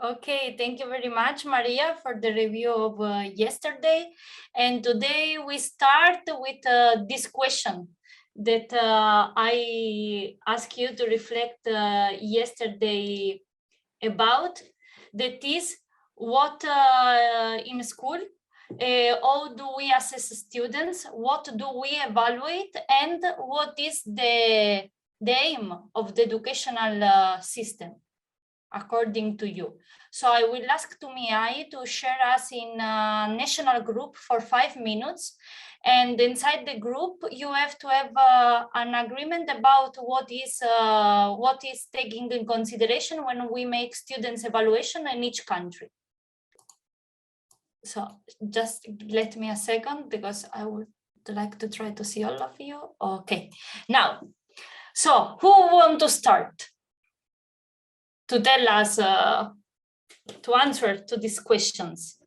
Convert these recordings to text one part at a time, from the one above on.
Okay, thank you very much, Maria, for the review of yesterday. And today we start with this question that I asked you to reflect yesterday about, that is, what in school, how do we assess students, what do we evaluate, and what is the aim of the educational system, according to you. So I will ask Tumiai to share us in a national group for 5 minutes. And inside the group, you have to have an agreement about what is taking in consideration when we make students evaluation in each country. So just let me a second, because I would like to try to see all of you. Okay, now, so who want to start to tell us, to answer to these questions?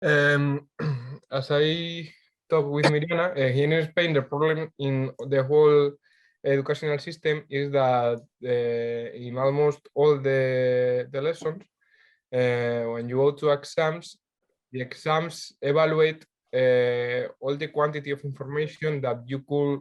As I talked with Mirjana, here in Spain, the problem in the whole educational system is that in almost all the lessons, when you go to exams, the exams evaluate all the quantity of information that you could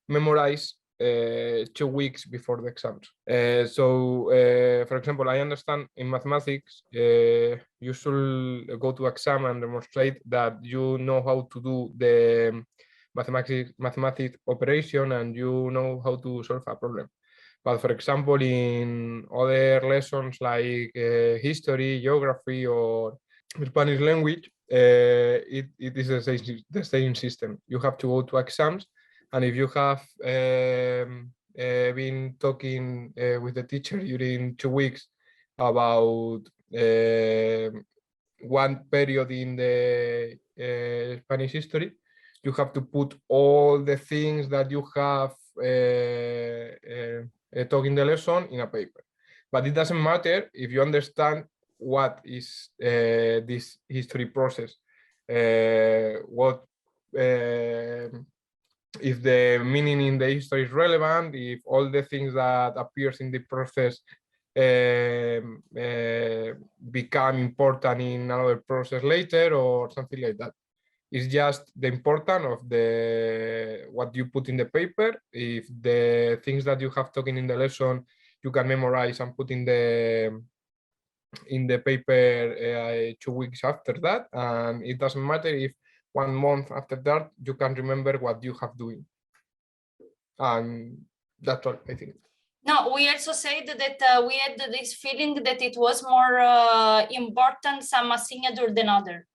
memorize 2 weeks before the exams. For example, I understand in mathematics, you should go to exam and demonstrate that you know how to do the mathematics operation and you know how to solve a problem. But for example, in other lessons like history, geography, or Spanish language, it is the same system. You have to go to exams, and if you have been talking with the teacher during 2 weeks about one period in the Spanish history, you have to put all the things that you have taught in the lesson in a paper. But it doesn't matter if you understand what is this history process, what if the meaning in the history is relevant, if all the things that appears in the process become important in another process later or something like that. It's just the importance of what you put in the paper. If the things that you have taken in the lesson you can memorize and put in the paper 2 weeks after that, and it doesn't matter if 1 month after that you can remember what you have doing. And that's all, I think. No, we also said that we had this feeling that it was more important some signature than other.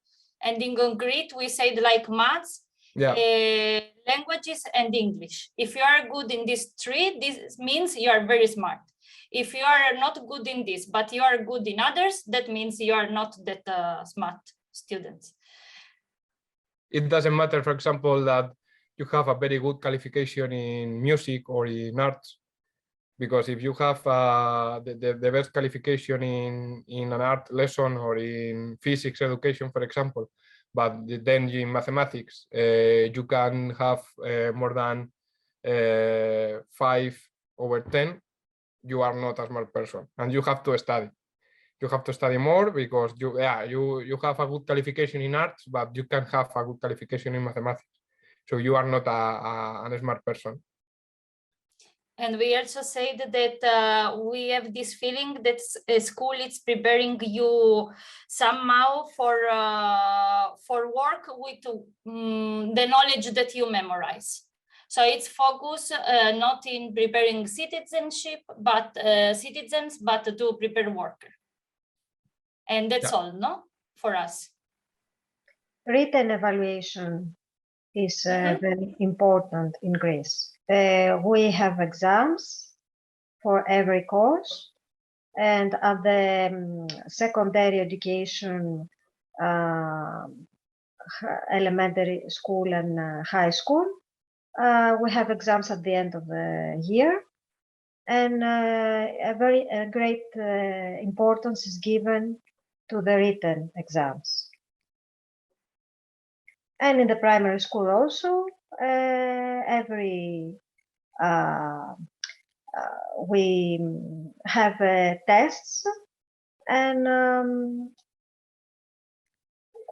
And in concrete, we said like maths, languages, and English. If you are good in these 3, this means you are very smart. If you are not good in this, but you are good in others, that means you are not that smart students. It doesn't matter, for example, that you have a very good qualification in music or in arts, because if you have the best qualification in an art lesson or in physics education, for example, but then in mathematics, you can have more than 5/10, you are not a smart person, and you have to study. You have to study more because you have a good qualification in arts, but you can have a good qualification in mathematics. So you are not a smart person. And we also said that we have this feeling that school is preparing you somehow for work with the knowledge that you memorize. So it's focused not in preparing citizens, but to prepare worker. And that's all, no, for us. Written evaluation is very important in Greece. We have exams for every course, and at the secondary education, elementary school and high school, we have exams at the end of the year, and a great importance is given to the written exams. And in the primary school also, we have tests And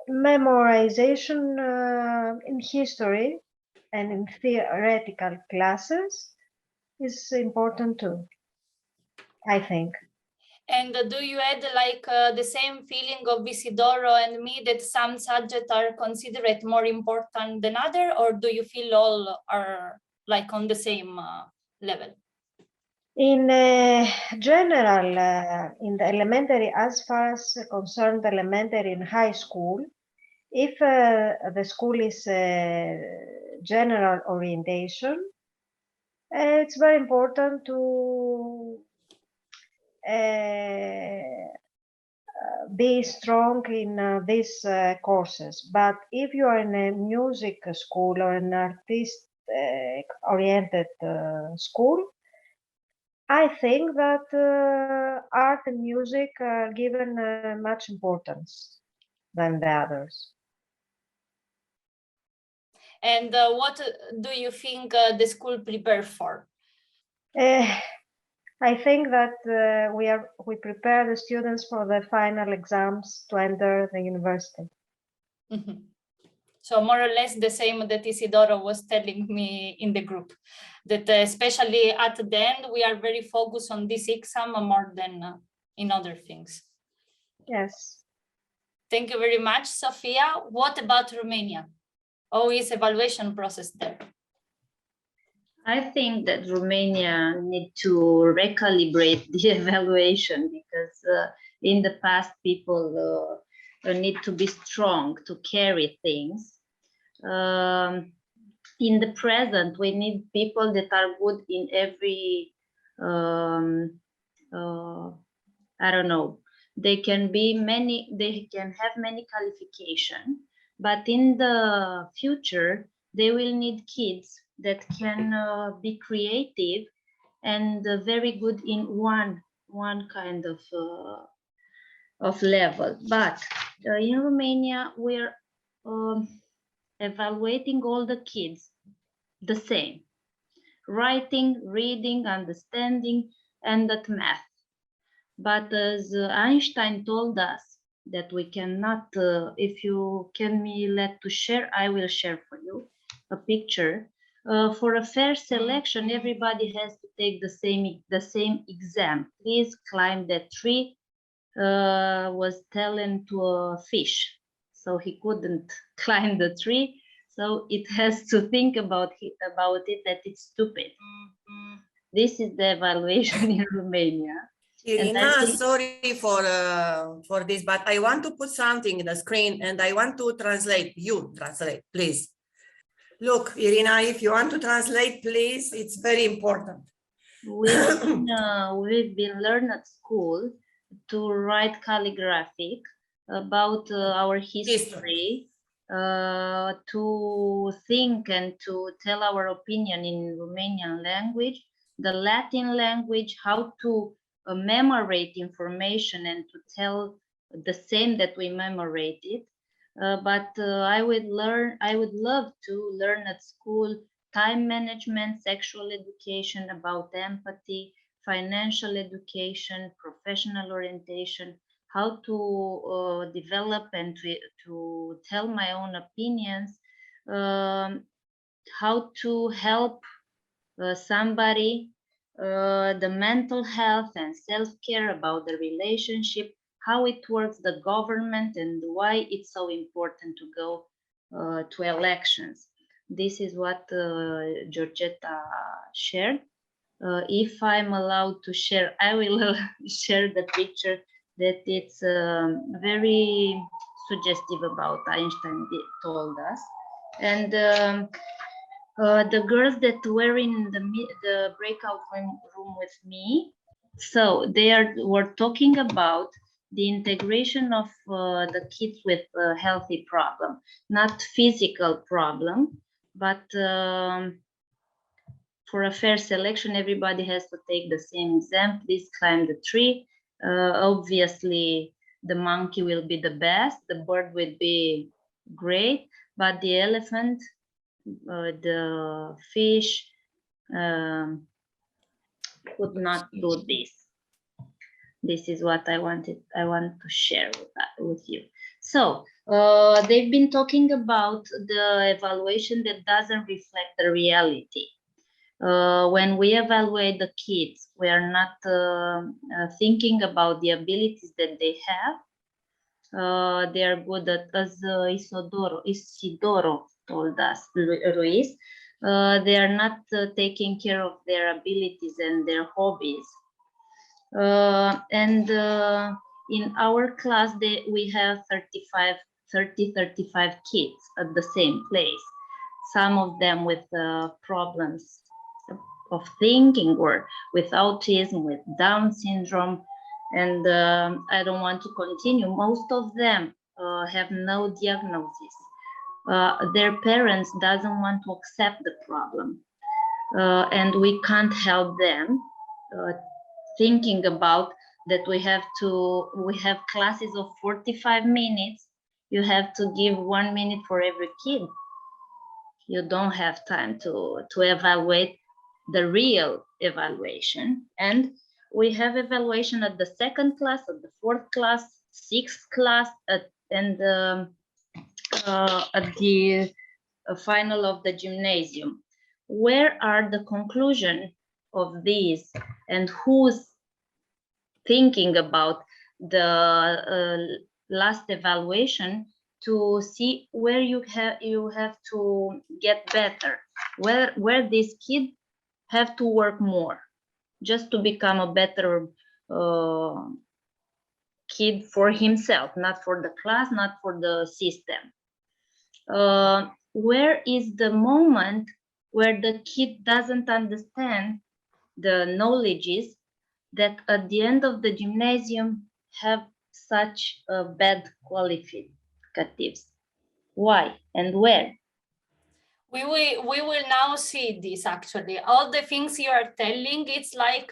memorization in history and in theoretical classes is important too, I think. And do you add like the same feeling of Isidoro and me that some subjects are considered more important than other, or do you feel all are like on the same level? In general, in the elementary, as far as concerned elementary and high school, if the school is general orientation, it's very important to be strong in these courses. But if you are in a music school or an artist oriented school, I think that art and music are given much importance than the others. And what do you think the school prepare for? I think that we prepare the students for the final exams to enter the university. Mm-hmm. So more or less the same that Isidoro was telling me in the group, that especially at the end, we are very focused on this exam more than in other things. Yes. Thank you very much, Sophia. What about Romania? How is evaluation process there? I think that Romania need to recalibrate the evaluation, because in the past people need to be strong to carry things. In the present, we need people that are good in every, I don't know, they can have many qualifications, but in the future, they will need kids that can be creative and very good in one kind of level. But in Romania, we're evaluating all the kids the same: writing, reading, understanding, and that math. But as Einstein told us that we cannot, if you can me let to share, I will share for you a picture. For a fair selection, everybody has to take the same exam. Please climb that tree, was telling to a fish, so he couldn't climb the tree. So it has to think about it that it's stupid. This is the evaluation in Romania. Irina, sorry for this, but I want to put something in the screen and I want to translate. You translate, please. Look, Irina, if you want to translate, please, it's very important. We've been learned at school to write calligraphic about our history, to think and to tell our opinion in Romanian language, the Latin language, how to memorate information and to tell the same that we memorate it. But I would love to learn at school time management, sexual education, about empathy, financial education, professional orientation, how to develop and to tell my own opinions, how to help somebody, the mental health and self-care, about the relationship, how it works, the government, and why it's so important to go to elections. This is what Georgeta shared. If I'm allowed to share, I will share the picture that it's very suggestive about Einstein told us. And the girls that were in the breakout room with me, so were talking about the integration of the kids with a healthy problem, not physical problem, but for a fair selection, everybody has to take the same exam. Please climb the tree. Obviously, the monkey will be the best, the bird will be great, but the elephant, the fish could not do this. This is what I want to share with you. So they've been talking about the evaluation that doesn't reflect the reality. When we evaluate the kids, we are not thinking about the abilities that they have. They are good at, as Isidoro told us, Ruiz, they are not taking care of their abilities and their hobbies. And in our class, we have 35 kids at the same place. Some of them with problems of thinking or with autism, with Down syndrome. And I don't want to continue. Most of them have no diagnosis. Their parents doesn't want to accept the problem. And we can't help them thinking about that we have classes of 45 minutes. You have to give 1 minute for every kid. You don't have time to evaluate the real evaluation. And we have evaluation at the second class, at the fourth class, sixth class, and at the final of the gymnasium. Where are the conclusion of these, and who's thinking about the last evaluation to see where you have to get better, where this kid have to work more just to become a better kid for himself, not for the class, not for the system. Where is the moment where the kid doesn't understand the knowledges that at the end of the gymnasium have such bad qualificatives? Why and where? We will now see this. Actually, all the things you are telling, it's like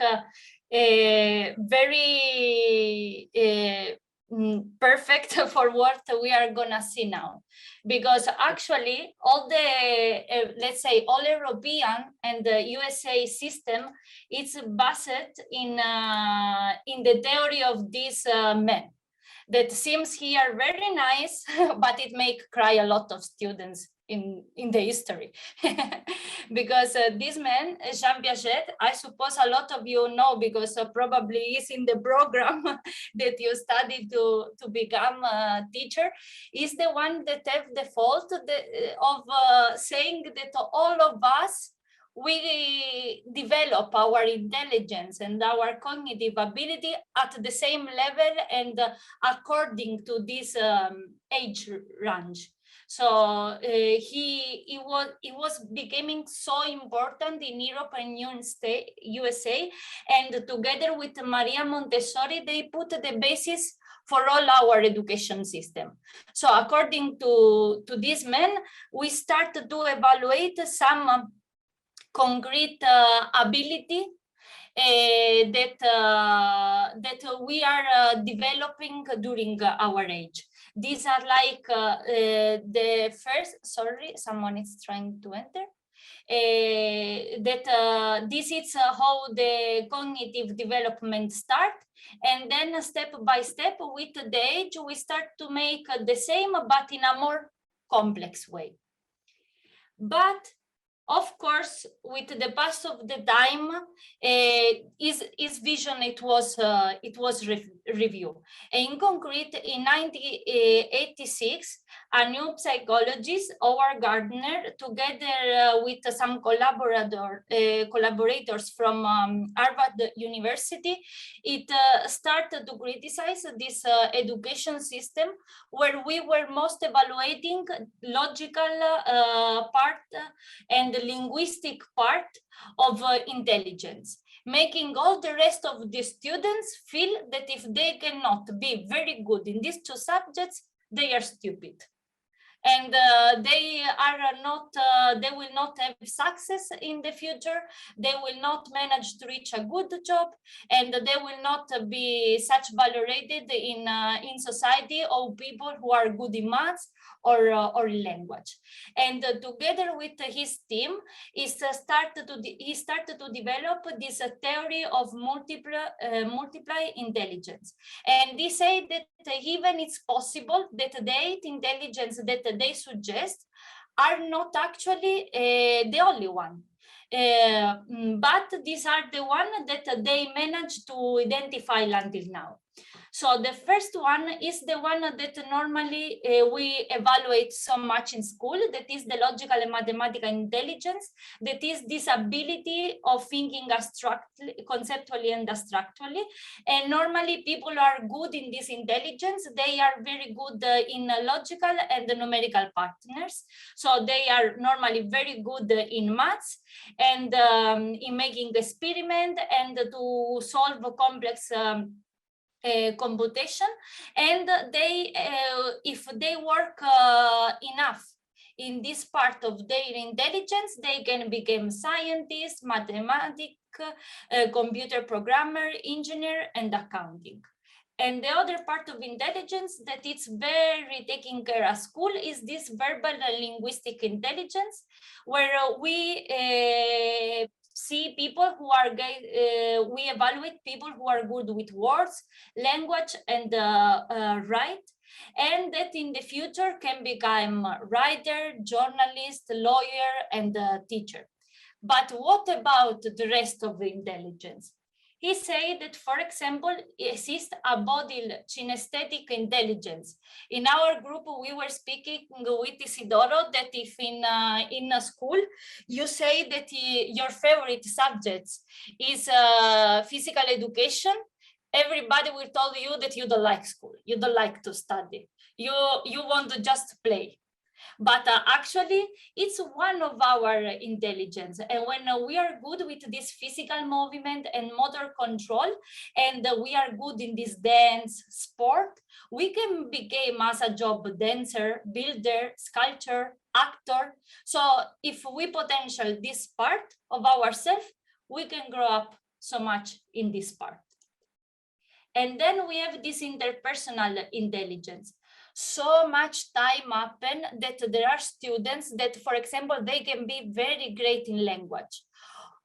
a very perfect for what we are gonna see now, because actually all the let's say all European and the USA system, it's based in the theory of these men that seems here very nice, but it make cry a lot of students in the history. Because this man, Jean Piaget, I suppose a lot of you know, because probably is in the program that you study to become a teacher, is the one that have the fault of saying that all of us, we develop our intelligence and our cognitive ability at the same level and according to this age range. So it was becoming so important in Europe and USA, and together with Maria Montessori, they put the basis for all our education system. So according to these men, we start to evaluate some concrete ability that we are developing during our age. These are like the first, sorry, someone is trying to enter. This is how the cognitive development start, and then step by step with the age we start to make the same but in a more complex way. But of course, with the pass of the time, his vision it was reviewed. In concrete, in 1986, a new psychologist, Howard Gardner, together with some collaborators from Harvard University, it started to criticize this education system, where we were most evaluating logical part and the linguistic part of intelligence, making all the rest of the students feel that if they cannot be very good in these two subjects, they are stupid. And they will not have success in the future. They will not manage to reach a good job, and they will not be such valorated in society, or people who are good in maths or language. And together with his team, he started to develop this theory of multiply intelligence. And they say that even it's possible that the 8 intelligence that they suggest are not actually the only one. But these are the ones that they managed to identify until now. So the first one is the one that normally we evaluate so much in school, that is the logical and mathematical intelligence, that is this ability of thinking abstractly, conceptually and abstractly. And normally people are good in this intelligence. They are very good in logical and numerical partners. So they are normally very good in maths and in making experiment and to solve complex computation, and they if they work enough in this part of their intelligence, they can become scientists, mathematic, computer programmer, engineer, and accounting. And the other part of intelligence that it's very taken care of school is this verbal and linguistic intelligence, where we see people who are we evaluate people who are good with words, language, and write, and that in the future can become writer, journalist, lawyer, and teacher. But what about the rest of the intelligence? He said that, for example, exists a body kinesthetic intelligence. In our group, we were speaking with Isidoro that if in a school, you say that your favorite subjects is physical education, everybody will tell you that you don't like school, you don't like to study, you want to just play. But actually, it's one of our intelligence. And when we are good with this physical movement and motor control, and we are good in this dance sport, we can become as a job dancer, builder, sculptor, actor. So if we potential this part of ourselves, we can grow up so much in this part. And then we have this interpersonal intelligence. So much time happen that there are students that, for example, they can be very great in language.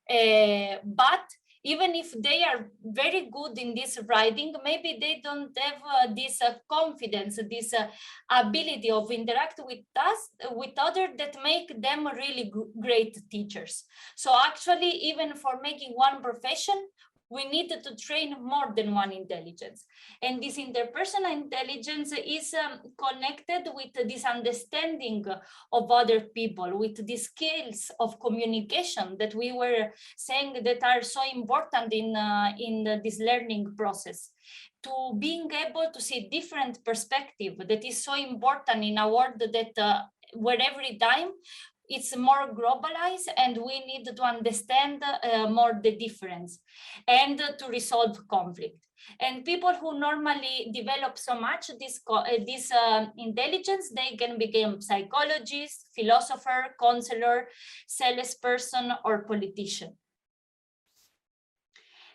But even if they are very good in this writing, maybe they don't have this confidence, this ability of interact with us, with others that make them really great teachers. So actually, even for making one profession, we need to train more than one intelligence. And this interpersonal intelligence is connected with this understanding of other people, with the skills of communication that we were saying that are so important in this learning process. To being able to see different perspective that is so important in a world that where every time it's more globalized and we need to understand more the difference and to resolve conflict. And people who normally develop so much this intelligence, they can become psychologists, philosopher, counselor, salesperson, or politician.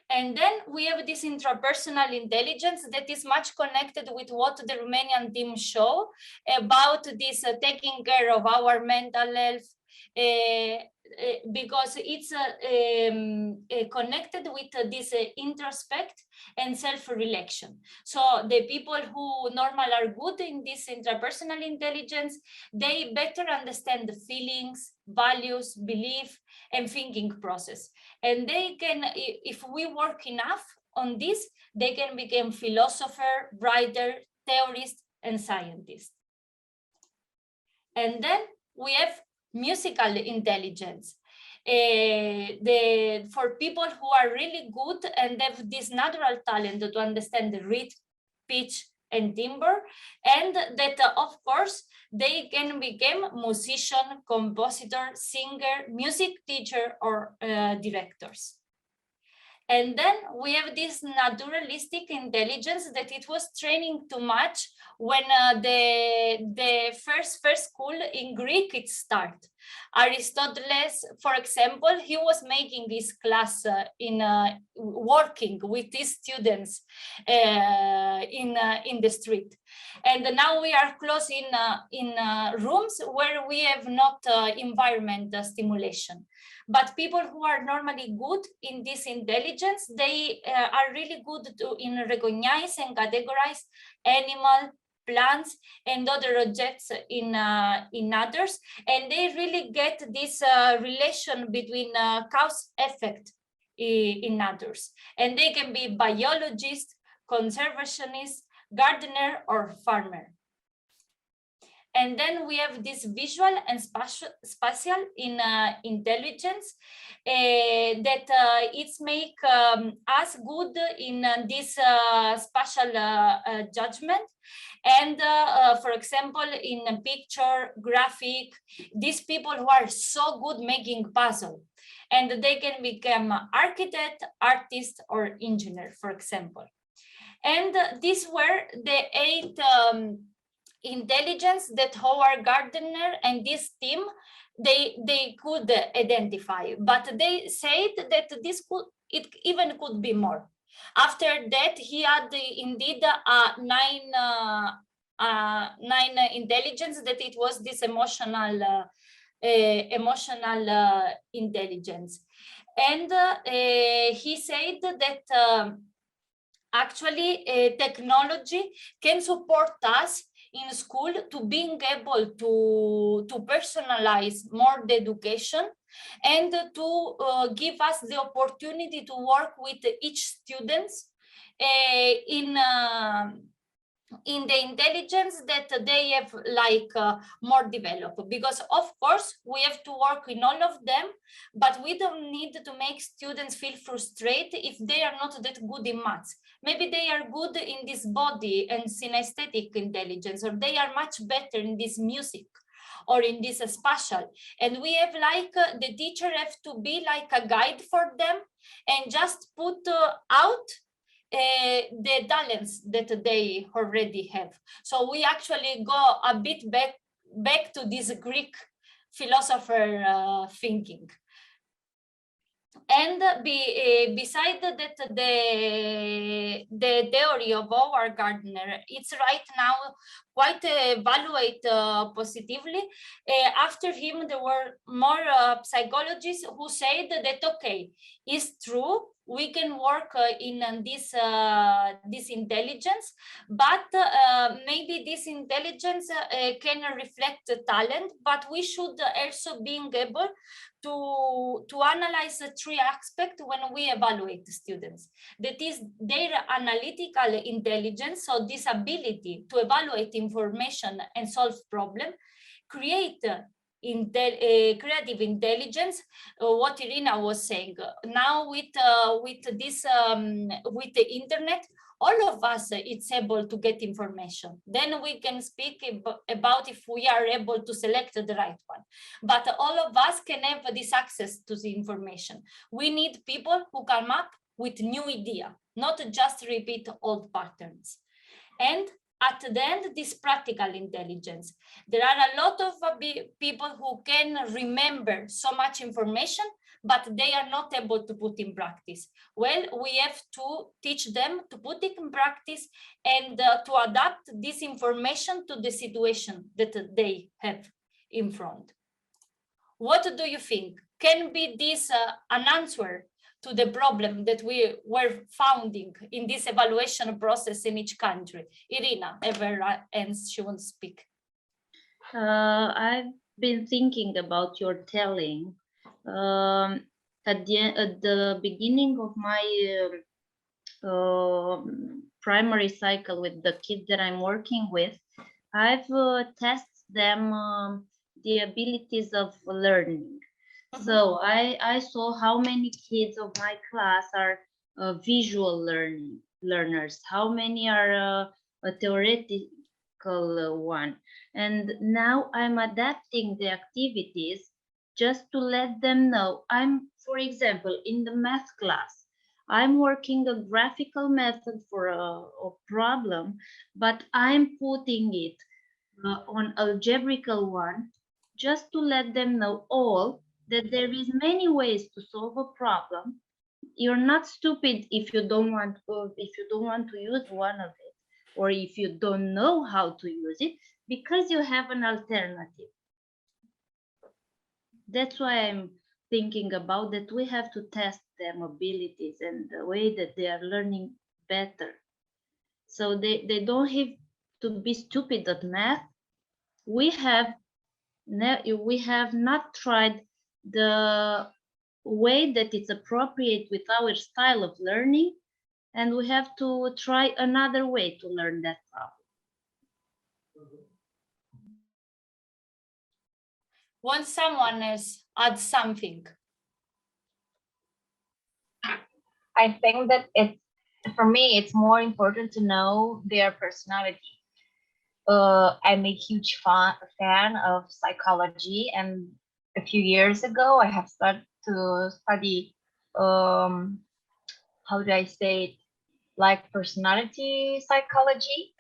And then we have this intrapersonal intelligence that is much connected with what the Romanian team show about this taking care of our mental health, because it's connected with this introspect and self-reflection. So the people who normally are good in this intrapersonal intelligence, they better understand the feelings, values, belief, and thinking process. And they can, if we work enough on this, they can become philosopher, writer, theorist, and scientist. And then we have musical intelligence. For people who are really good and have this natural talent to understand the rhythm, pitch, and timbre, and that of course they can become musician, compositor, singer, music teacher, or directors. And then we have this naturalistic intelligence that it was training too much when the first school in Greek it started. Aristoteles, for example, he was making his class in working with his students in the street. And now we are close in rooms where we have not environment stimulation. But people who are normally good in this intelligence, they are really good in recognize and categorize animal, plants, and other objects in others, and they really get this relation between cause effect in others, and they can be biologist, conservationist, gardener, or farmer. And then we have this visual and spatial in intelligence that it's make us good in this spatial judgment. And for example, in a picture, graphic, these people who are so good making puzzle, and they can become architect, artist, or engineer, for example. And these were the 8 intelligence that Howard Gardner and this team they could identify, but they said that it even could be more. After that, he had indeed 9 intelligence, that it was this emotional intelligence, and he said that actually technology can support us in school to being able to personalize more the education and to give us the opportunity to work with each student in the intelligence that they have more developed, because of course we have to work in all of them, but we don't need to make students feel frustrated if they are not that good in maths. Maybe they are good in this body and synesthetic intelligence, or they are much better in this music or in this spatial, and we have the teacher have to be like a guide for them and just put out the talents that they already have. So we actually go a bit back to this Greek philosopher thinking. And beside that, the theory of Howard Gardner, it's right now quite evaluated positively. After him, there were more psychologists who said that, okay, it's true, we can work in this intelligence, but maybe this intelligence can reflect talent, but we should also being able to analyze the 3 aspects when we evaluate the students. That is their analytical intelligence, so this ability to evaluate information and solve problems, create creative intelligence, what Irina was saying. Now with the internet, all of us it's able to get information. Then we can speak about if we are able to select the right one. But all of us can have this access to the information. We need people who come up with new idea, not just repeat old patterns. And at the end, this practical intelligence. There are a lot of people who can remember so much information, but they are not able to put in practice. Well, we have to teach them to put it in practice and to adapt this information to the situation that they have in front. What do you think? Can be this an answer to the problem that we were finding in this evaluation process in each country? Irina, and she won't speak. I've been thinking about your telling. At the beginning of my primary cycle with the kids that I'm working with, I've tested them the abilities of learning. So I saw how many kids of my class are visual learners, how many are a theoretical one. And now I'm adapting the activities just to let them know. For example, in the math class, I'm working a graphical method for a problem, but I'm putting it on algebraical one just to let them know all that there is many ways to solve a problem. You're not stupid if you don't want to use one of it, or if you don't know how to use it, because you have an alternative. That's why I'm thinking about that we have to test their abilities and the way that they are learning better. So they don't have to be stupid at math. We have not tried the way that it's appropriate with our style of learning, and we have to try another way to learn that problem. Want someone else add something? I think that for me, it's more important to know their personality. I'm a huge fan of psychology, and a few years ago, I have started to study, how do I say it, like personality psychology.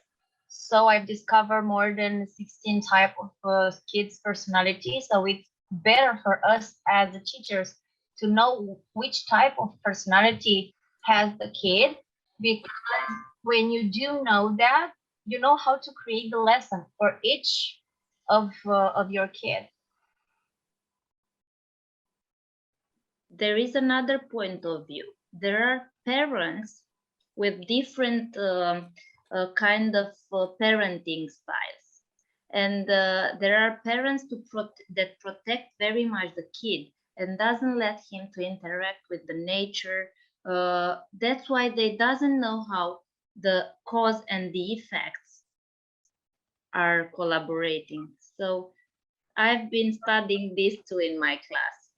So I've discovered more than 16 type of kids' personalities. So it's better for us as the teachers to know which type of personality has the kid, because when you do know that, you know how to create the lesson for each of your kid. There is another point of view. There are parents with different kind of parenting styles, and there are parents that protect very much the kid and doesn't let him to interact with the nature. That's why they doesn't know how the cause and the effects are collaborating. So I've been studying this too in my class.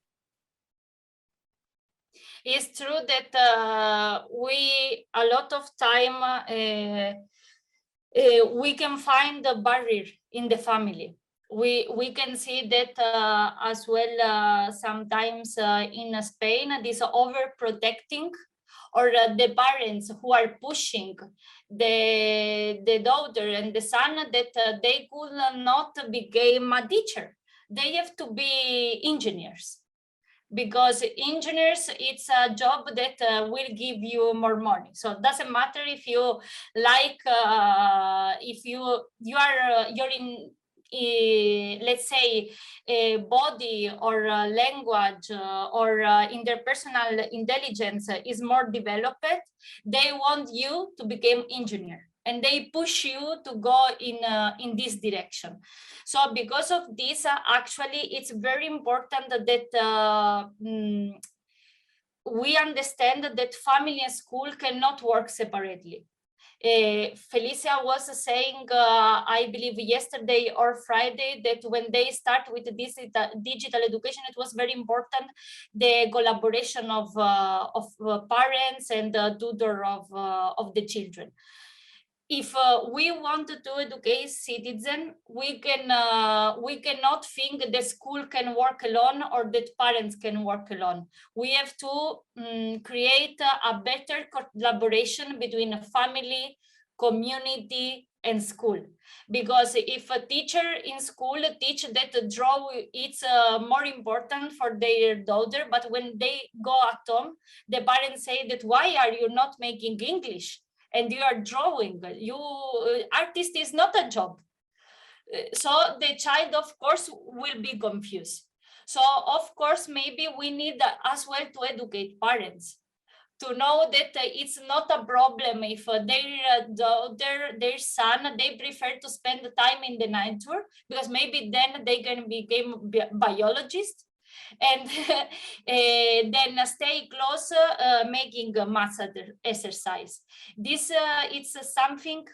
It's true that we a lot of time we can find a barrier in the family. We can see that as well sometimes in Spain, this overprotecting, or the parents who are pushing the daughter and the son that they could not become a teacher. They have to be engineers, because engineers, it's a job that will give you more money. So it doesn't matter if you like, if you're in, let's say, body or language or interpersonal intelligence is more developed, they want you to become engineer, and they push you to go in this direction. So because of this, actually, it's very important that we understand that family and school cannot work separately. Felicia was saying, I believe yesterday or Friday, that when they start with this digital education, it was very important, the collaboration of parents and the tutor of the children. If we want to educate citizens, we cannot think the school can work alone or that parents can work alone. We have to create a better collaboration between a family, community, and school. Because if a teacher in school teach that draw, it's more important for their daughter, but when they go at home, the parents say that, why are you not making English? And you are drawing, artist is not a job. So the child, of course, will be confused. So of course, maybe we need as well to educate parents to know that it's not a problem if their daughter, their son, they prefer to spend the time in the nature, because maybe then they can become biologists, and then stay close making math exercise. This it's something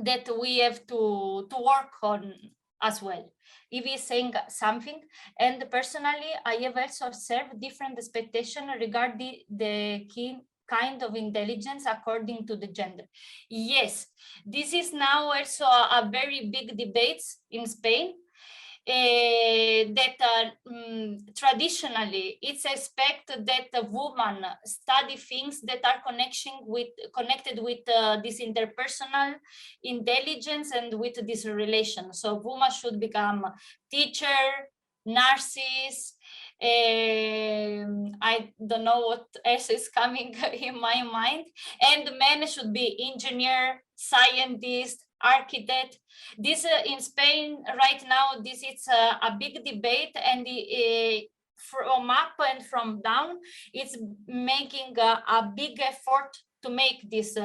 that we have to work on as well. If he's saying something, and personally, I have also observed different expectations regarding the kind of intelligence according to the gender. Yes, this is now also a very big debate in Spain. that traditionally it's expected that a woman study things that are connected with this interpersonal intelligence and with this relation. So women should become teacher, nurses. I don't know what else is coming in my mind. And men should be engineer, scientist, architect. This in Spain right now, this is a big debate, and from up and from down, it's making a big effort to make this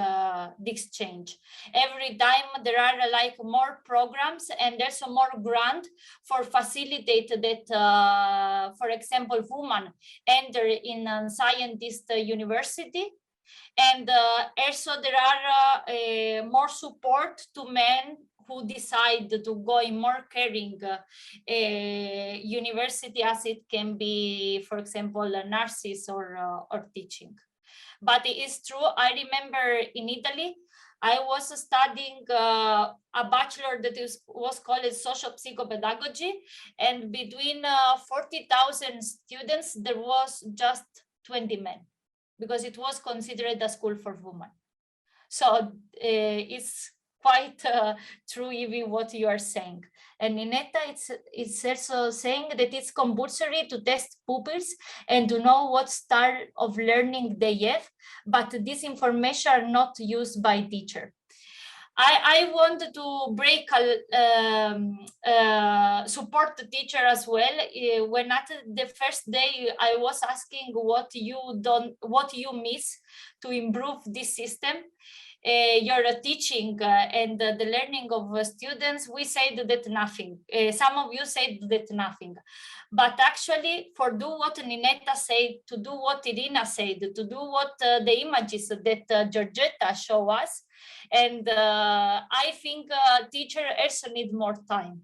change. Every time there are like more programs, and there's a more grant for facilitate that, for example, women enter in a scientist university. And also there are more support to men who decide to go in more caring university, as it can be, for example, nurses or teaching. But it is true, I remember in Italy, I was studying a bachelor that was called social psychopedagogy, and between 40,000 students, there was just 20 men, because it was considered a school for women. So it's quite true, even what you are saying. And in ETA, it's also saying that it's compulsory to test pupils and to know what style of learning they have, but this information are not used by teacher. I wanted to break support the teacher as well. When at the first day I was asking what you miss to improve this system, your teaching and the learning of students, we said that nothing. Some of you said that nothing, but actually for do what Ninetta said, to do what Irina said, to do what the images that Georgetta show us. And I think teachers also need more time,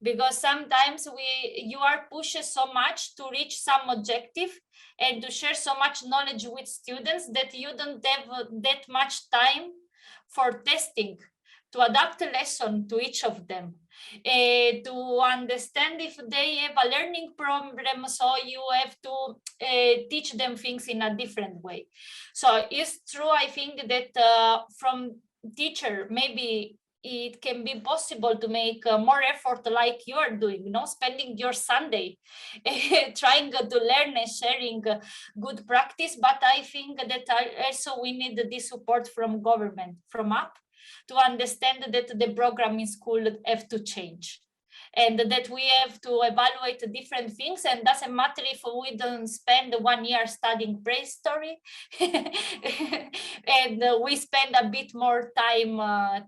because sometimes you are pushed so much to reach some objective and to share so much knowledge with students that you don't have that much time for testing, to adapt a lesson to each of them, to understand if they have a learning problem, so you have to teach them things in a different way. So it's true, I think that from teacher, maybe it can be possible to make more effort like you are doing, spending your Sunday trying to learn and sharing good practice. But I think that also we need this support from government, from up, to understand that the program in school have to change, and that we have to evaluate different things, and doesn't matter if we don't spend 1 year studying prehistory and we spend a bit more time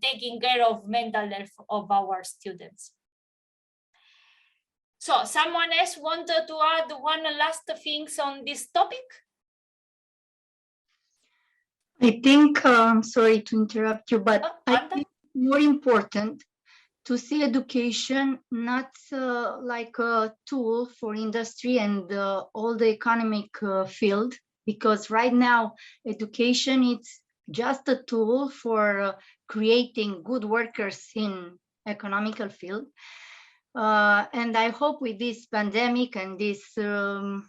taking care of mental health of our students. So someone else wanted to add one last things on this topic? I think, sorry to interrupt you, but I think it's more important to see education not like a tool for industry and all the economic field, because right now education is just a tool for creating good workers in economical field. And I hope with this pandemic and this, I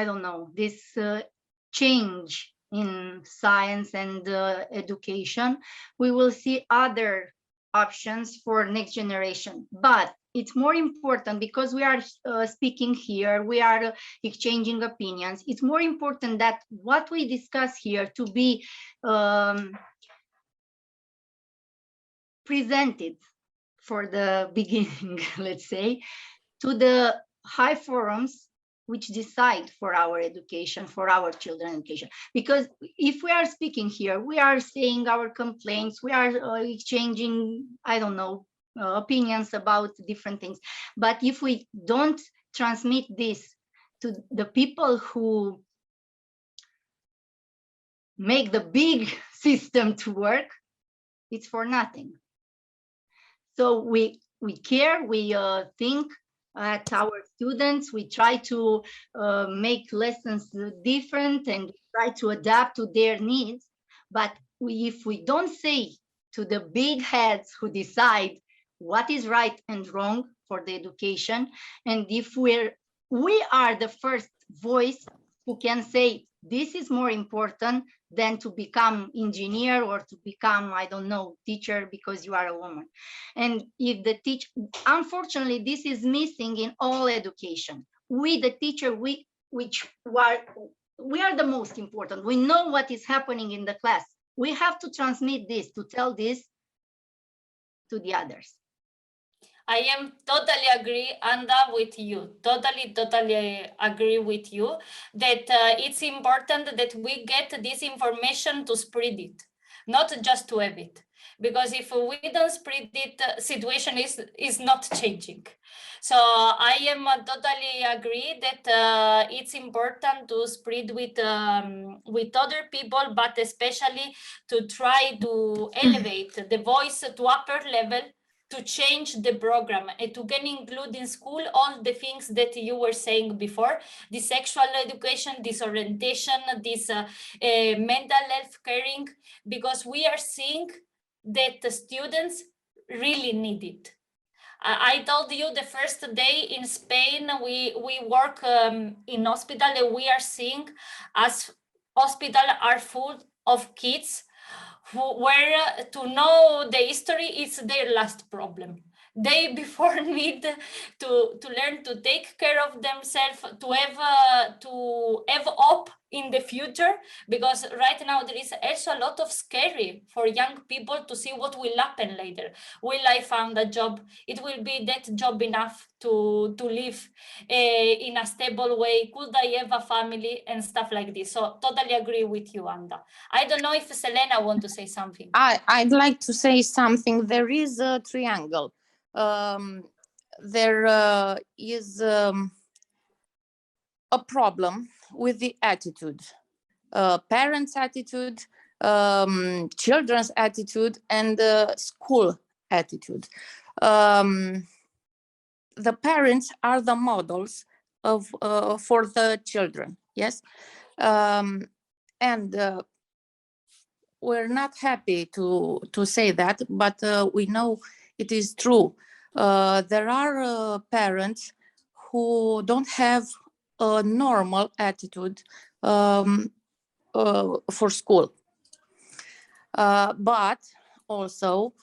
don't know, this change in science and education, we will see other options for next generation. But it's more important, because we are speaking here, we are exchanging opinions. It's more important that what we discuss here to be presented for the beginning, let's say, to the high forums which decide for our education, for our children education. Because if we are speaking here, we are saying our complaints, we are exchanging, I don't know, opinions about different things. But if we don't transmit this to the people who make the big system to work, it's for nothing. So we care, we think at our students, we try to make lessons different and try to adapt to their needs. But if we don't say to the big heads who decide what is right and wrong for the education. And if we are the first voice who can say this is more important than to become engineer or to become, I don't know, teacher because you are a woman. And if the teacher, unfortunately, this is missing in all education. We, the teacher, we are the most important. We know what is happening in the class. We have to transmit this, to tell this to the others. I am totally agree, Anda, with you. Totally agree with you that it's important that we get this information to spread it, not just to have it. Because if we don't spread it, situation is not changing. So I am totally agree that it's important to spread with other people, but especially to try to elevate the voice to upper level, to change the program and to can include in school all the things that you were saying before, the sexual education, this orientation, this mental health caring, because we are seeing that the students really need it. I told you the first day in Spain, we work in hospital, and we are seeing as hospital are full of kids where to know the history is their last problem. They before need to learn to take care of themselves, to have hope in the future, because right now there is also a lot of scary for young people to see what will happen later. Will I find a job? It will be that job enough to live in a stable way? Could I have a family and stuff like this? So totally agree with you, Anda. I don't know if Selena want to say something. I'd like to say something. There is a triangle. There is a problem with the attitude, parents' attitude, children's attitude, and school attitude. The parents are the models of for the children, yes, and we're not happy to say that, but we know it is true. There are parents who don't have a normal attitude for school, but also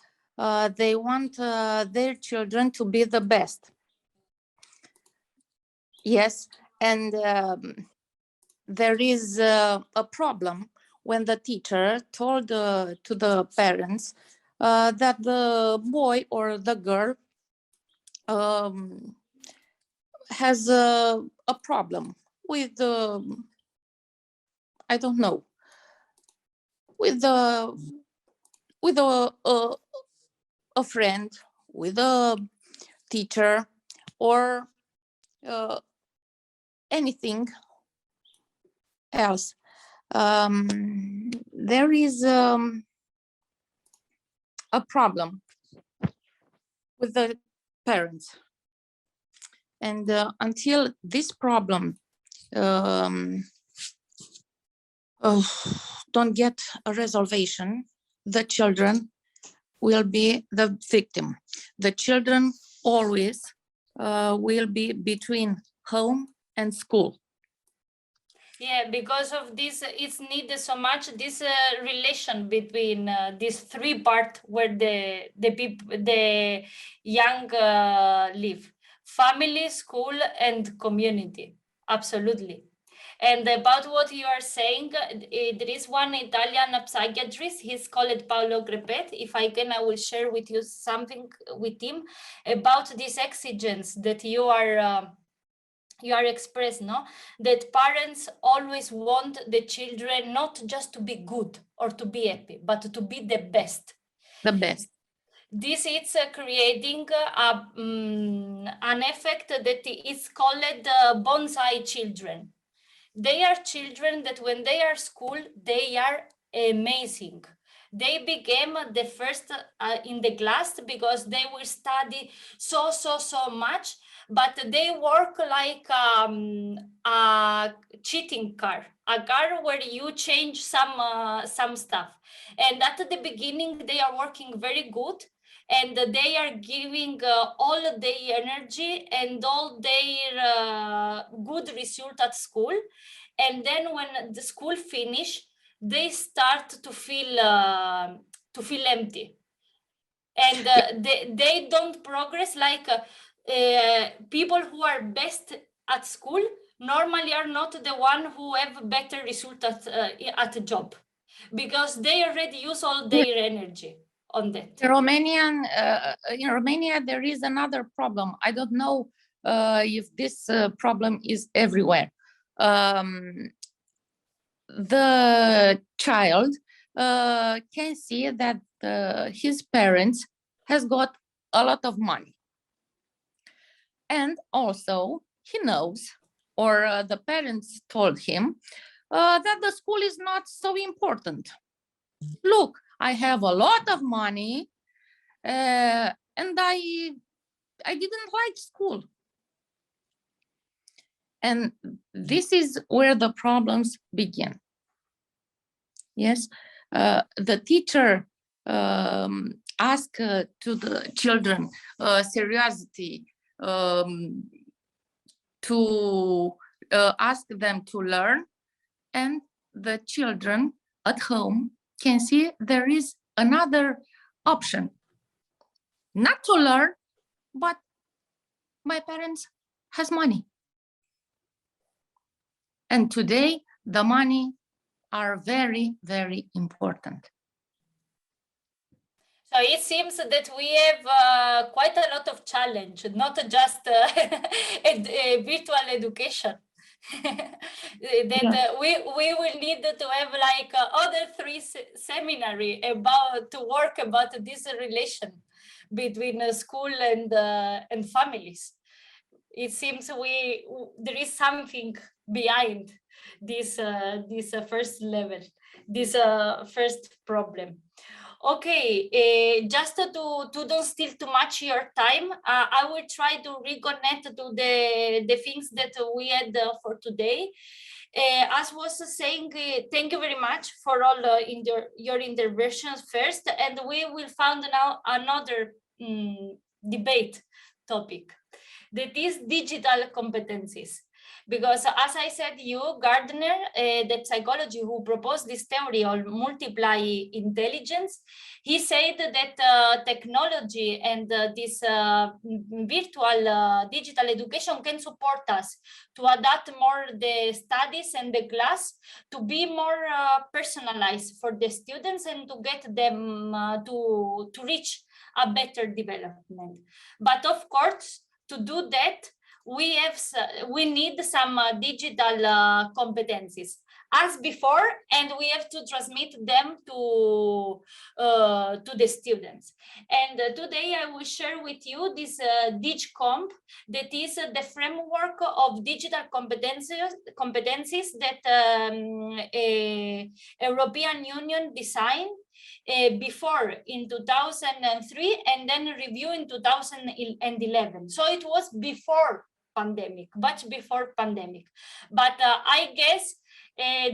they want their children to be the best. Yes, and there is a problem when the teacher told to the parents that the boy or the girl has a problem with I don't know, with a friend, with a teacher, or anything else. There is a problem with the parents, and until this problem don't get a resolution, the children will be the victim. The children always will be between home and school. Yeah, because of this, it's needed so much this relation between these three parts where the young live: family, school, and community. Absolutely. And about what you are saying, there is one Italian psychiatrist, he's called Paolo Crepet. If I can, I will share with you something with him about this exigence that you are expressed, no? That parents always want the children not just to be good or to be happy, but to be the best. The best. This is creating an effect that is called bonsai children. They are children that when they are school, they are amazing. They became the first in the class because they will study so much, but they work like a cheating car, a car where you change some stuff. And at the beginning, they are working very good. and they are giving all their energy and all their good result at school. And then when the school finish, they start to feel empty, and they don't progress like people who are best at school normally are not the one who have better result at a job, because they already use all their energy on that. In Romania, there is another problem. I don't know if this problem is everywhere. The child can see that his parents has got a lot of money. And also he knows, or the parents told him, that the school is not so important. Look, I have a lot of money and I didn't like school. And this is where the problems begin. Yes, the teacher asked to the children seriously, to ask them to learn, and the children at home can see there is another option, not to learn, but my parents has money. And today the money are very, very important. So it seems that we have quite a lot of challenge, not just virtual education. That we will need to have like other 3 seminary about to work about this relation between school and families. It seems there is something behind this first level, this first problem. Okay, just to don't steal too much your time, I will try to reconnect to the things that we had for today. As was saying, thank you very much for all your interventions first, and we will find now another debate topic, that is digital competencies. Because as I said, Gardner, the psychology who proposed this theory of multiply intelligence, he said that technology and this virtual digital education can support us to adapt more the studies and the class to be more personalized for the students and to get them to reach a better development. But of course, to do that, we need some digital competencies as before, and we have to transmit them to the students. And today I will share with you this DigComp, that is the framework of digital competencies that European Union designed before in 2003 and then review in 2011. So it was before pandemic, much before pandemic. But I guess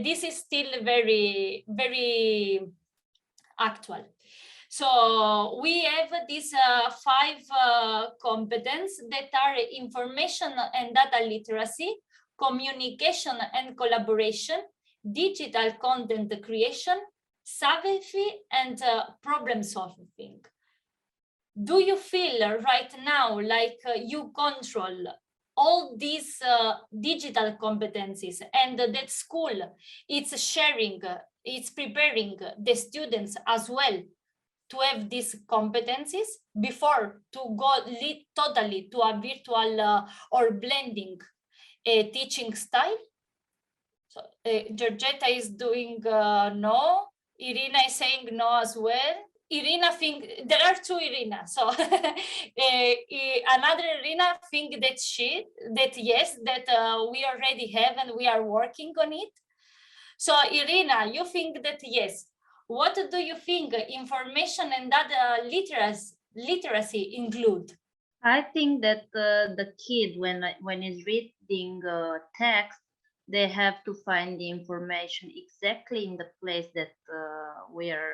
this is still very, very actual. So we have these 5 competences that are information and data literacy, communication and collaboration, digital content creation, savvy, and problem solving. Do you feel right now like you control all these digital competencies, and that school it's sharing, it's preparing the students as well to have these competencies before to go totally to a virtual or blending teaching style? So Georgetta is doing no. Irina is saying no as well. Irina think there are 2 Irina. So another Irina think that yes, that we already have and we are working on it. So Irina, you think that yes. What do you think information and data literacy include? I think that the kid, when he's reading text, they have to find the information exactly in the place that we are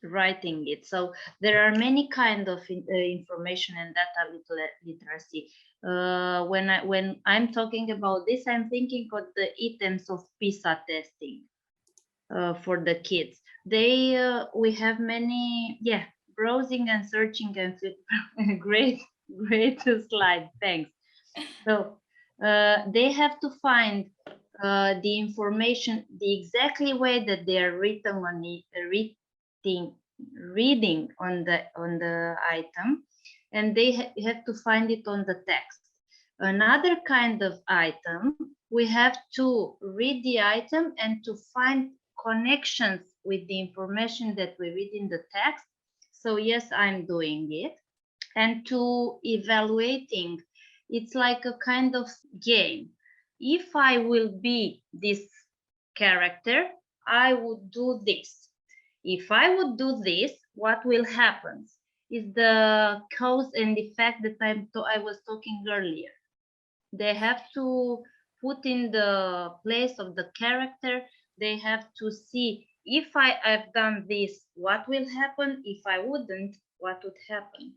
writing it. So there are many kind of information and data literacy. When I'm talking about this, I'm thinking of the items of PISA testing for the kids. We have many, browsing and searching and great slide. Thanks. So they have to find the information the exactly way that they are written on the reading on the item, and they have to find it on the text. Another kind of item, we have to read the item and to find connections with the information that we read in the text. So yes, I'm doing it. And to evaluating, it's like a kind of game. If I will be this character, I would do this. If I would do this, what will happen? Is the cause and effect that I was talking earlier. They have to put in the place of the character. They have to see, if I've done this, what will happen? If I wouldn't, what would happen?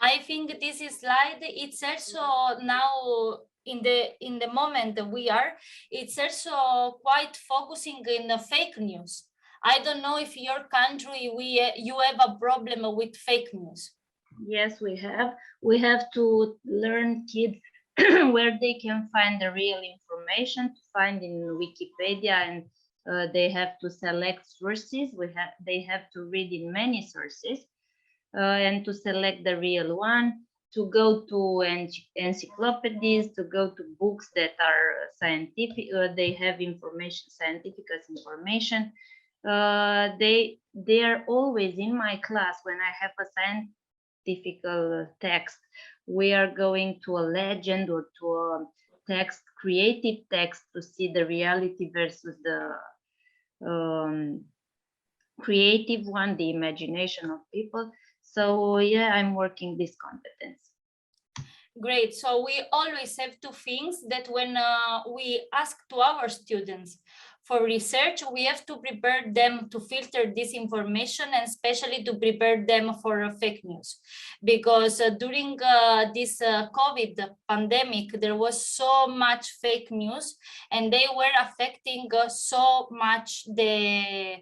I think this slide, it's also now in the moment that we are, it's also quite focusing in the fake news. I don't know if your country, you have a problem with fake news. Yes, we have. We have to learn kids where they can find the real information, to find in Wikipedia, and they have to select sources. They have to read in many sources and to select the real one, to go to encyclopedias, to go to books that are scientific, they have information, scientific information. They are always in my class when I have a scientific text. We are going to a legend or to a text, creative text, to see the reality versus the creative one, the imagination of people. So yeah, I'm working this competence. Great. So we always have two things that when we ask to our students for research, we have to prepare them to filter this information, and especially to prepare them for fake news. Because during this COVID pandemic, there was so much fake news, and they were affecting so much the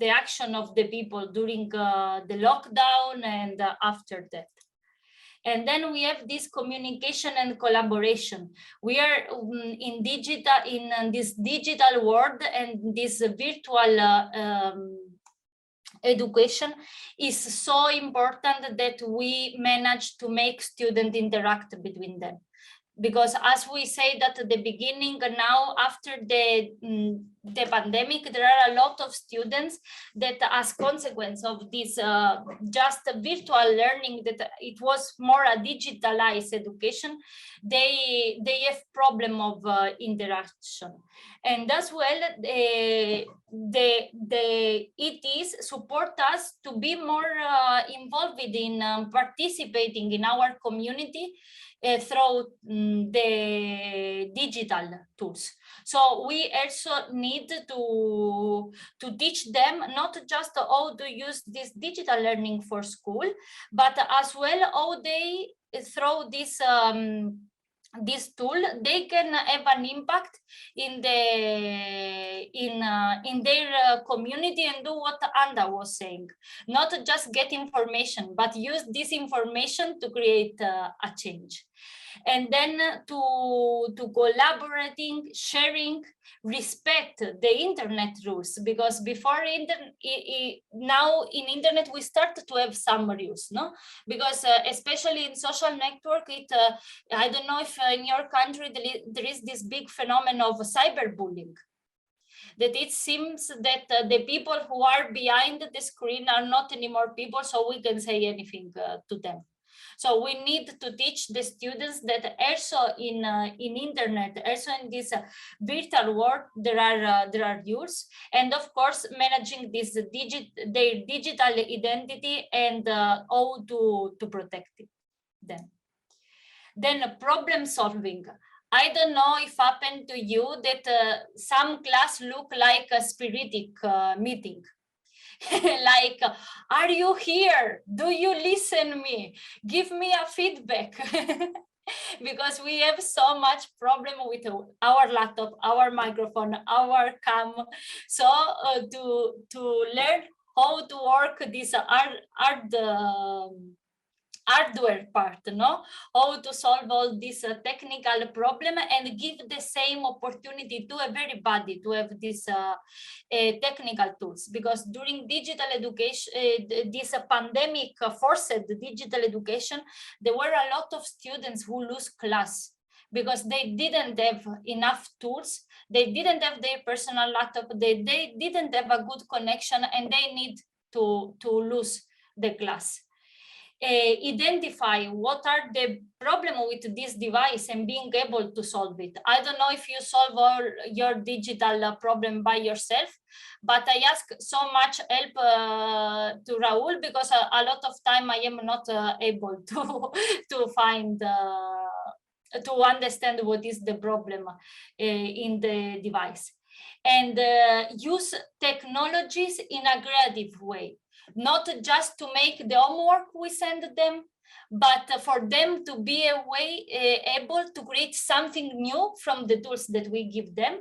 action of the people during the lockdown and after that. And then we have this communication and collaboration. We are in this digital world, and this virtual education is so important that we manage to make students interact between them. Because as we said at the beginning, now after the pandemic, there are a lot of students that, as consequence of this just virtual learning, that it was more a digitalized education, they have problem of interaction. And as well, the ETs support us to be more involved in participating in our community through the digital tools. So we also need to teach them not just how to use this digital learning for school, but as well how they, through this tool, they can have an impact in their community and do what Anda was saying. Not just get information, but use this information to create a change. And then to collaborating, sharing, respect the internet rules, because before now in internet we start to have some rules, no? Because especially in social network, I don't know if in your country there is this big phenomenon of cyberbullying, that it seems that the people who are behind the screen are not anymore people, so we can say anything to them. So we need to teach the students that also in internet, also in this virtual world, there are rules, and of course managing this their digital identity and how to protect them. Then problem solving. I don't know if happened to you that some class look like a spiritic meeting. Like, are you here? Do you listen me? Give me a feedback. Because we have so much problem with our laptop, our microphone, our cam. So to learn how to work this hardware part, no? How to solve all this technical problem and give the same opportunity to everybody to have this technical tools, because during digital education, this pandemic forced digital education, there were a lot of students who lose class because they didn't have enough tools, they didn't have their personal laptop, they didn't have a good connection, and they need to lose the class. Identify what are the problem with this device and being able to solve it. I don't know if you solve all your digital problem by yourself, but I ask so much help to Raul, because a lot of time I am not able to find to understand what is the problem in the device, and use technologies in a creative way. Not just to make the homework we send them, but for them to be able to create something new from the tools that we give them,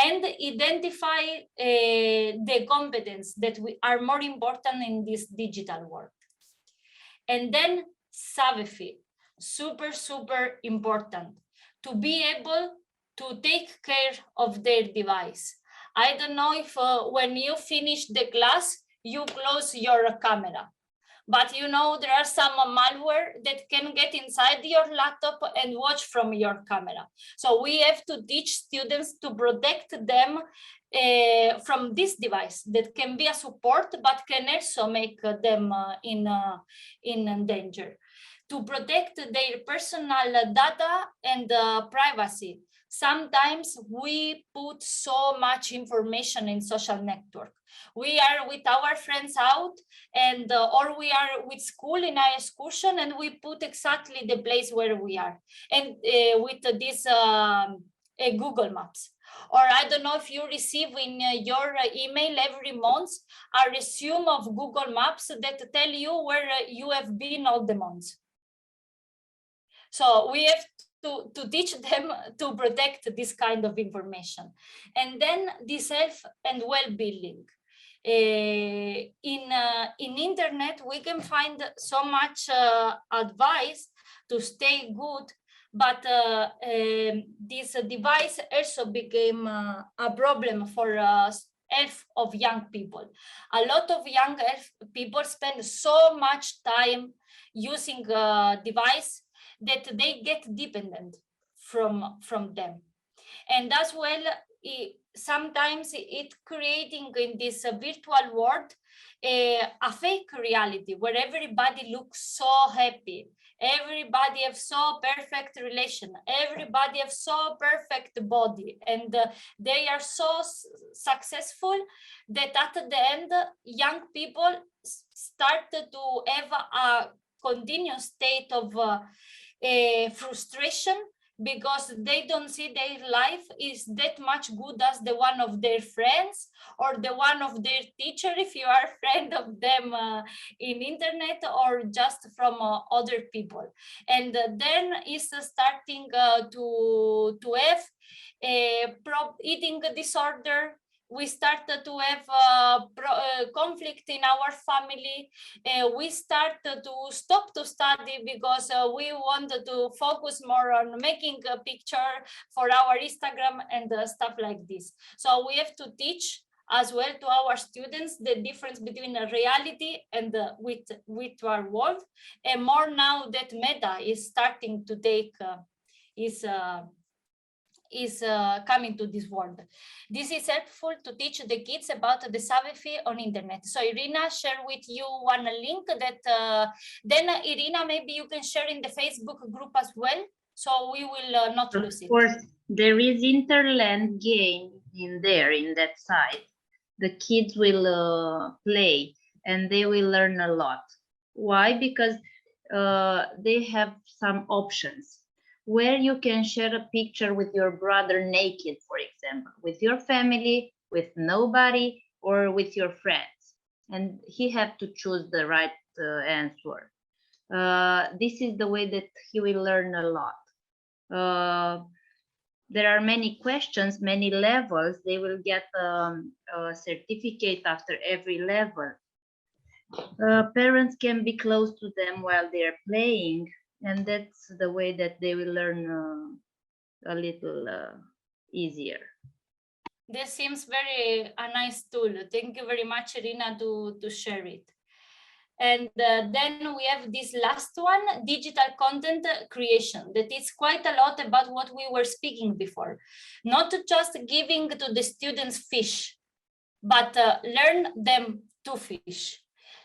and identify the competence that are more important in this digital world. And then Savvy, super important, to be able to take care of their device. I don't know if when you finish the class, you close your camera, but you know there are some malware that can get inside your laptop and watch from your camera. So we have to teach students to protect them from this device that can be a support, but can also make them in danger. To protect their personal data and privacy. Sometimes we put so much information in social network. We are with our friends out, and or we are with school in our excursion, and we put exactly the place where we are, and with this Google Maps. Or I don't know if you receive in your email every month a resume of Google Maps that tell you where you have been all the months. So we have to teach them to protect this kind of information. And then this health and well-being. In internet, we can find so much advice to stay good, but this device also became a problem for health of young people. A lot of young people spend so much time using a device that they get dependent from them. And as well, sometimes it creating in this virtual world a fake reality where everybody looks so happy, everybody have so perfect relation, everybody have so perfect body, and they are so successful that at the end young people start to have a continuous state of frustration, because they don't see their life is that much good as the one of their friends or the one of their teacher, if you are a friend of them in internet, or just from other people. And then is starting to have eating disorder. We started to have conflict in our family. We started to stop to study because we wanted to focus more on making a picture for our Instagram and stuff like this. So we have to teach as well to our students the difference between a reality and the virtual world. And more now that Meta is starting to take is coming to this world. This is helpful to teach the kids about the Savvy on internet. So Irina, share with you one link that then Irina, maybe you can share in the Facebook group as well, so we will not lose it. Of course, there is Interland game in there, in that site. The kids will play and they will learn a lot. Why? Because they have some options. where you can share a picture with your brother naked, for example, with your family, with nobody, or with your friends. And he have to choose the right answer. This is the way that he will learn a lot. There are many questions, many levels. They will get a certificate after every level. Parents can be close to them while they're playing, and that's the way that they will learn a little easier. This seems very a nice tool. Thank you very much, Irina, to share it. And then we have this last one, digital content creation, that is quite a lot about what we were speaking before. Not just giving to the students fish, but learn them to fish.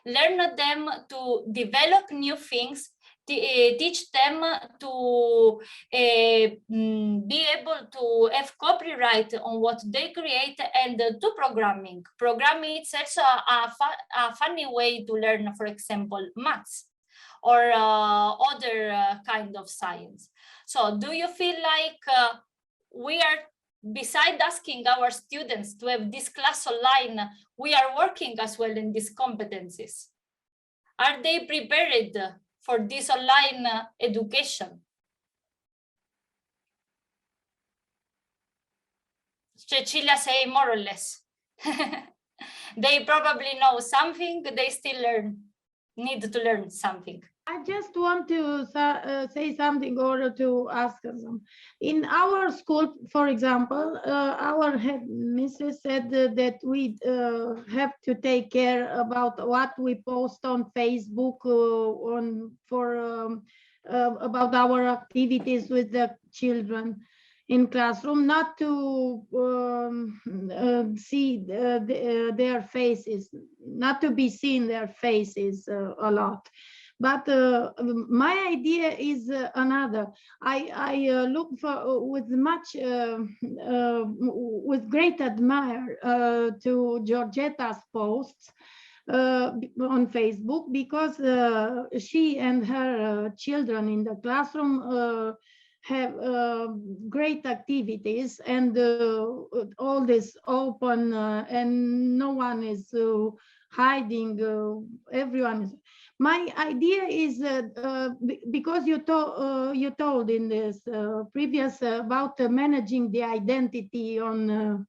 Learn them to develop new things, teach them to be able to have copyright on what they create and do programming. Programming is also a funny way to learn, for example, maths or other kind of science. So do you feel like we are, beside asking our students to have this class online, we are working as well in these competencies? Are they prepared for this online education? Cecilia say more or less. They probably know something, they still need to learn something. I just want to say something or to ask them. In our school, for example, our headmistress said that we have to take care about what we post on Facebook about our activities with the children in classroom, not to see their faces, not to be seen their faces a lot. But my idea is another. I look for with great admire to Georgetta's posts on Facebook, because she and her children in the classroom have great activities, and all this open, and no one is hiding. Everyone is. My idea is because you told in this previous about managing the identity on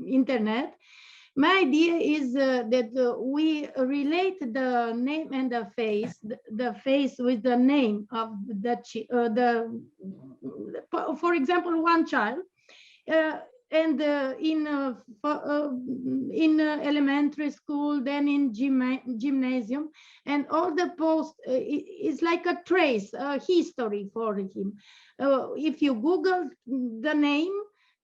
internet. My idea is that we relate the name and the face with the name of for example, one child, and in elementary school, then in gymnasium, and all the posts is like a trace, a history for him. If you Google the name,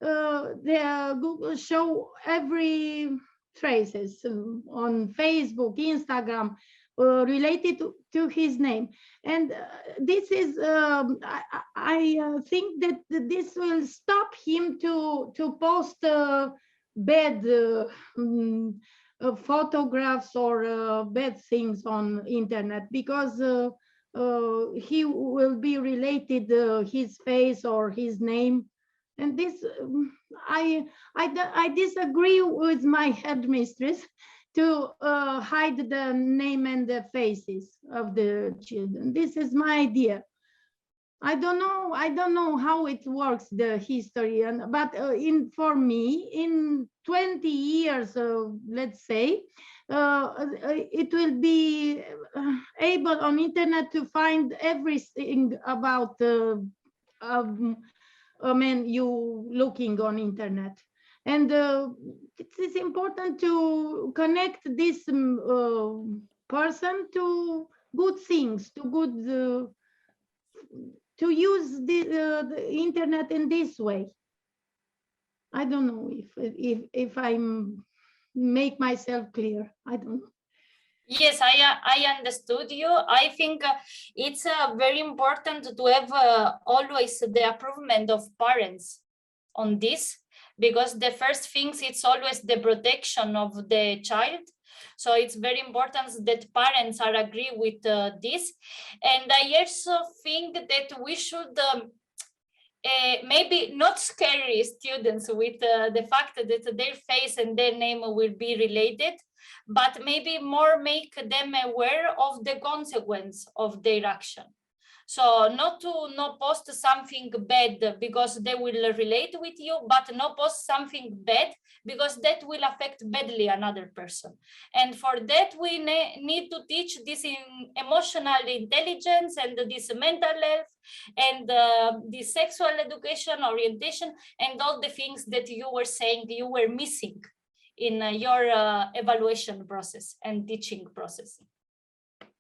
the Google show every traces on Facebook, Instagram, related to his name. And this is, I think that this will stop him to post bad photographs or bad things on internet, because he will be related his face or his name. And this, I disagree with my headmistress to hide the name and the faces of the children. This is my idea. I don't know how it works, the history, but for me, in 20 years, let's say, it will be able on internet to find everything about you looking on internet. And it is important to connect this person to good things, to good, to use the internet in this way. I don't know if I make myself clear. I don't know. Yes, I understood you. I think it's very important to have always the approval of parents on this, because the first things, it's always the protection of the child. So it's very important that parents are agree with this. And I also think that we should maybe not scare students with the fact that their face and their name will be related, but maybe more make them aware of the consequence of their action. So not to not post something bad because they will relate with you, but not post something bad because that will affect badly another person. And for that, we need to teach this in emotional intelligence and this mental health and the sexual education, orientation, and all the things that you were saying you were missing in your evaluation process and teaching process.